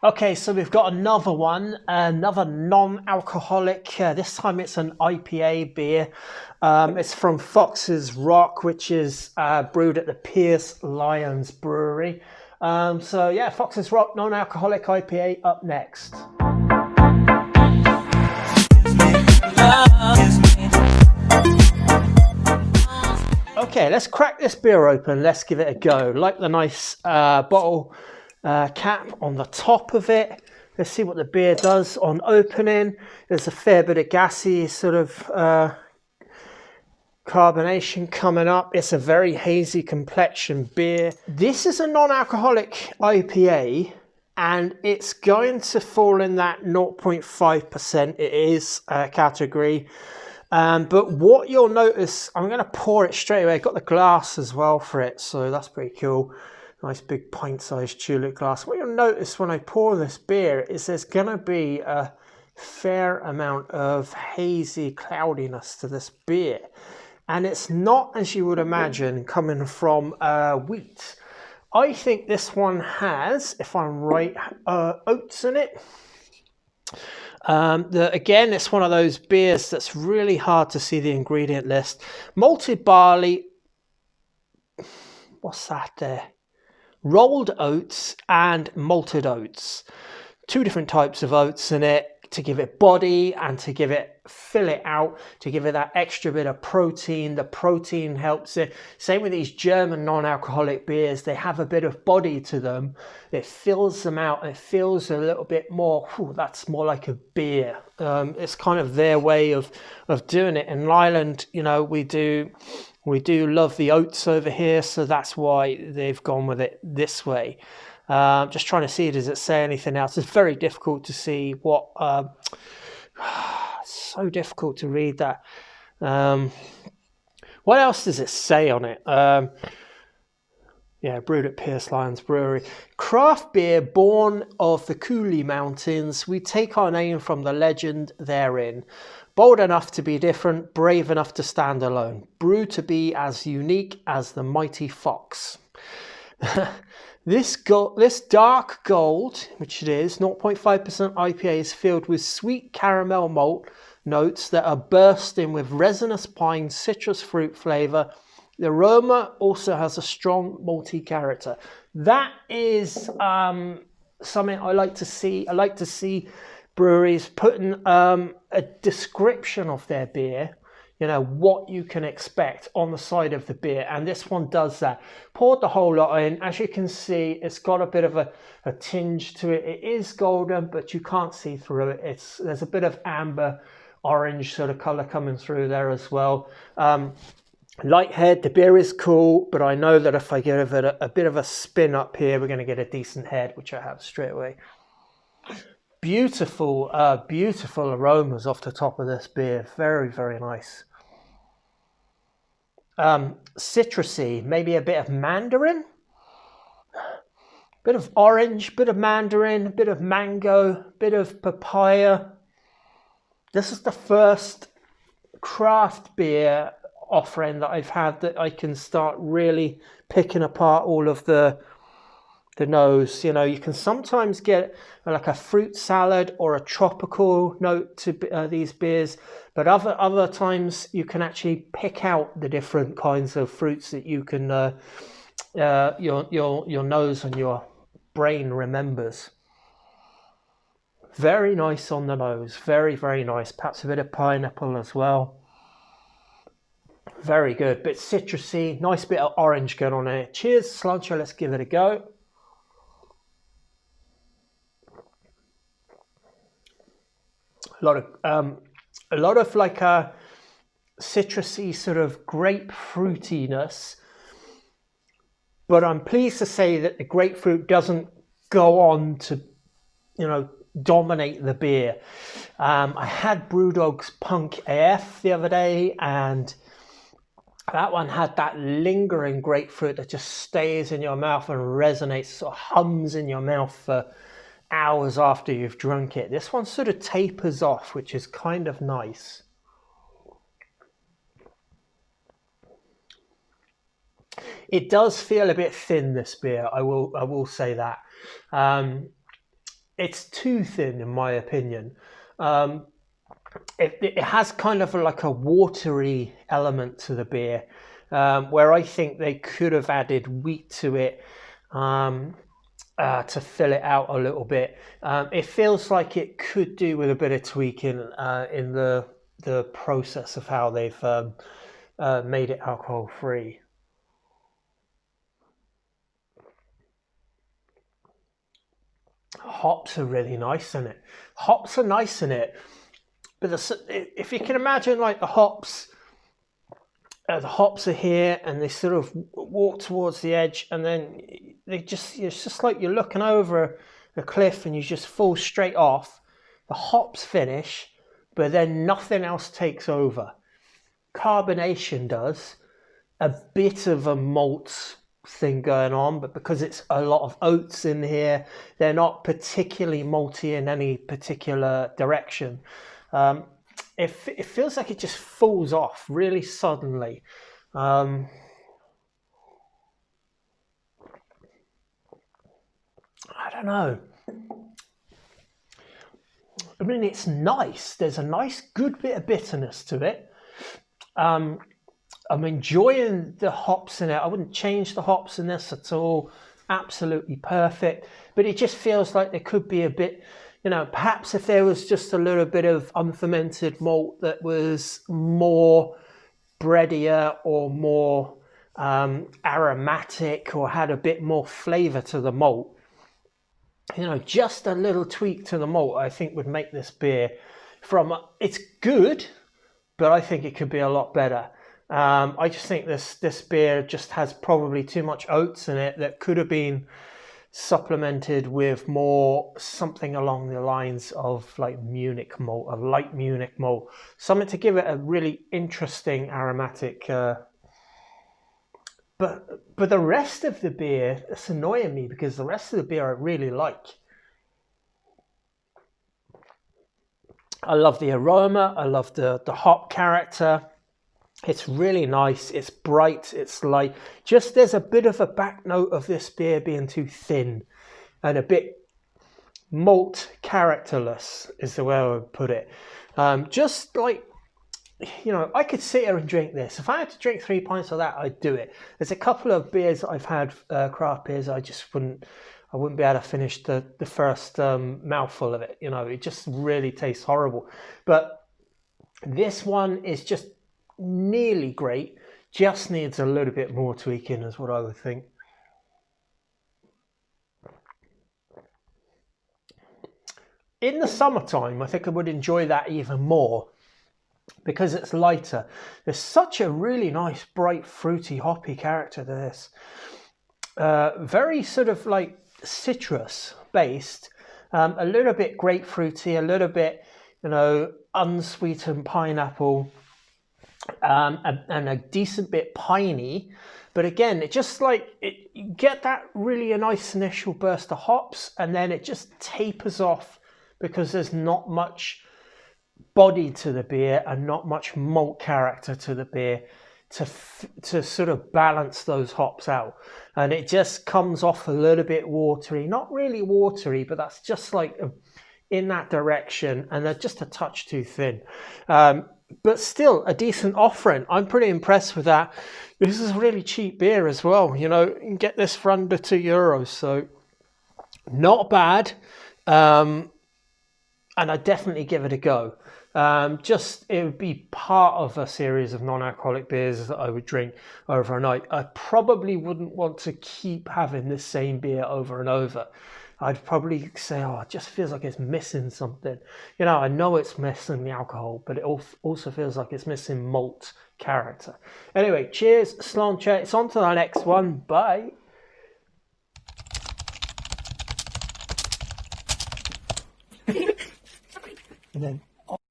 Okay, so we've got another one, another non-alcoholic. This time it's an IPA beer. It's from Fox's Rock, which is brewed at the Pearse Lyons brewery. So yeah, Fox's Rock non-alcoholic IPA up next. Okay, let's crack this beer open. Let's give it a go. Like the nice bottle cap on the top of it. Let's see what the beer does on opening. There's a fair bit of gassy sort of carbonation coming up. It's a very hazy complexion beer. This is a non-alcoholic IPA and it's going to fall in that 0.5%. It is a category. But what you'll notice, I'm going to pour it straight away. I've got the glass as well for it, so that's pretty cool. Nice big pint-sized tulip glass. What you'll notice when I pour this beer is there's going to be a fair amount of hazy cloudiness to this beer. And it's not, as you would imagine, coming from wheat. I think this one has, if I'm right, oats in it. Again, it's one of those beers that's really hard to see the ingredient list. Malted barley, what's that there? Rolled oats and malted oats. Two different types of oats in it to give it body and to fill it out, to give it that extra bit of protein. The protein helps it. Same with these German non-alcoholic beers. They have a bit of body to them. It fills them out. It feels a little bit more, that's more like a beer. It's kind of their way of doing it. In Ireland, you know, we do love the oats over here, so that's why they've gone with it this way. Just trying to see, does it say anything else? It's very difficult to see what... so difficult to read that. What else does it say on it? Yeah, brewed at Pearse Lyons Brewery. Craft beer born of the Cooley Mountains. We take our name from the legend therein. Bold enough to be different, brave enough to stand alone. Brewed to be as unique as the mighty fox. This dark gold, which it is, 0.5% IPA, is filled with sweet caramel malt notes that are bursting with resinous pine citrus fruit flavour. The aroma also has a strong malty character. That is something I like to see. I like to see breweries putting a description of their beer, you know, what you can expect on the side of the beer, and this one does that. Poured the whole lot in. As you can see, it's got a bit of a tinge to it. It is golden, but you can't see through it. There's a bit of amber orange sort of color coming through there as well. Light head, the beer is cool, but I know that if I give it a bit of a spin up here, we're going to get a decent head, which I have straight away. Beautiful, beautiful aromas off the top of this beer. Very, very nice. Citrusy, maybe a bit of mandarin, bit of orange, bit of mandarin, bit of mango, bit of papaya. This is the first craft beer offering that I've had that I can start really picking apart all of the nose. You know, you can sometimes get like a fruit salad or a tropical note to these beers, but other times you can actually pick out the different kinds of fruits that you can your nose and your brain remembers. Very nice on the nose, very, very nice. Perhaps a bit of pineapple as well. Very good, bit citrusy, nice bit of orange going on there. Cheers, cilantro, let's give it a go. A lot of like a citrusy sort of grapefruitiness, but I'm pleased to say that the grapefruit doesn't go on to, you know, dominate the beer. I had Brewdog's Punk AF the other day, and that one had that lingering grapefruit that just stays in your mouth and resonates, sort of hums in your mouth for hours after you've drunk it. This one sort of tapers off, which is kind of nice. It does feel a bit thin, this beer. I will say that. it's too thin in my opinion. Um, it has kind of like a watery element to the beer, where I think they could have added wheat to it to fill it out a little bit. It feels like it could do with a bit of tweaking in the process of how they've made it alcohol free. Hops are really nice in it. Hops are nice in it, but if you can imagine, like the hops are here, and they sort of walk towards the edge, and then it's just like you're looking over a cliff, and you just fall straight off. The hops finish, but then nothing else takes over. Carbonation does a bit of a malt thing going on, but because it's a lot of oats in here, they're not particularly malty in any particular direction. It feels like it just falls off really suddenly. I don't know. I mean, it's nice. There's a nice, good bit of bitterness to it. I'm enjoying the hops in it. I wouldn't change the hops in this at all. Absolutely perfect. But it just feels like there could be a bit, perhaps if there was just a little bit of unfermented malt that was more breadier or more aromatic, or had a bit more flavour to the malt. Just a little tweak to the malt, I think, would make this beer it's good, but I think it could be a lot better. I just think this beer just has probably too much oats in it that could have been supplemented with more something along the lines of like Munich malt, a light Munich malt, something to give it a really interesting aromatic. But the rest of the beer, it's annoying me because the rest of the beer I really like. I love the aroma. I love the hop character. It's really nice. It's bright. It's light. Just there's a bit of a back note of this beer being too thin and a bit malt characterless is the way I would put it. Just like, I could sit here and drink this. If I had to drink 3 pints of that, I'd do it. There's a couple of beers that I've had, craft beers, I wouldn't be able to finish the first mouthful of it. It just really tastes horrible. But this one is just nearly great. Just needs a little bit more tweaking, is what I would think. In the summertime, I think I would enjoy that even more because it's lighter. There's such a really nice, bright, fruity, hoppy character to this. Very sort of like citrus based, a little bit grapefruity, a little bit, unsweetened pineapple, and a decent bit piney. But again, it just you get that really a nice initial burst of hops, and then it just tapers off because there's not much body to the beer and not much malt character to the beer to sort of balance those hops out. And it just comes off a little bit watery, not really watery, but that's just like in that direction, and they're just a touch too thin. But still a decent offering. I'm pretty impressed with that. This is a really cheap beer as well. You can get this for under €2, so not bad. And I definitely give it a go. It would be part of a series of non-alcoholic beers that I would drink over a night. I probably wouldn't want to keep having this same beer over and over. I'd probably say, it just feels like it's missing something. I know it's missing the alcohol, but it also feels like it's missing malt character. Anyway, cheers, sláinte. It's on to the next one. Bye. And then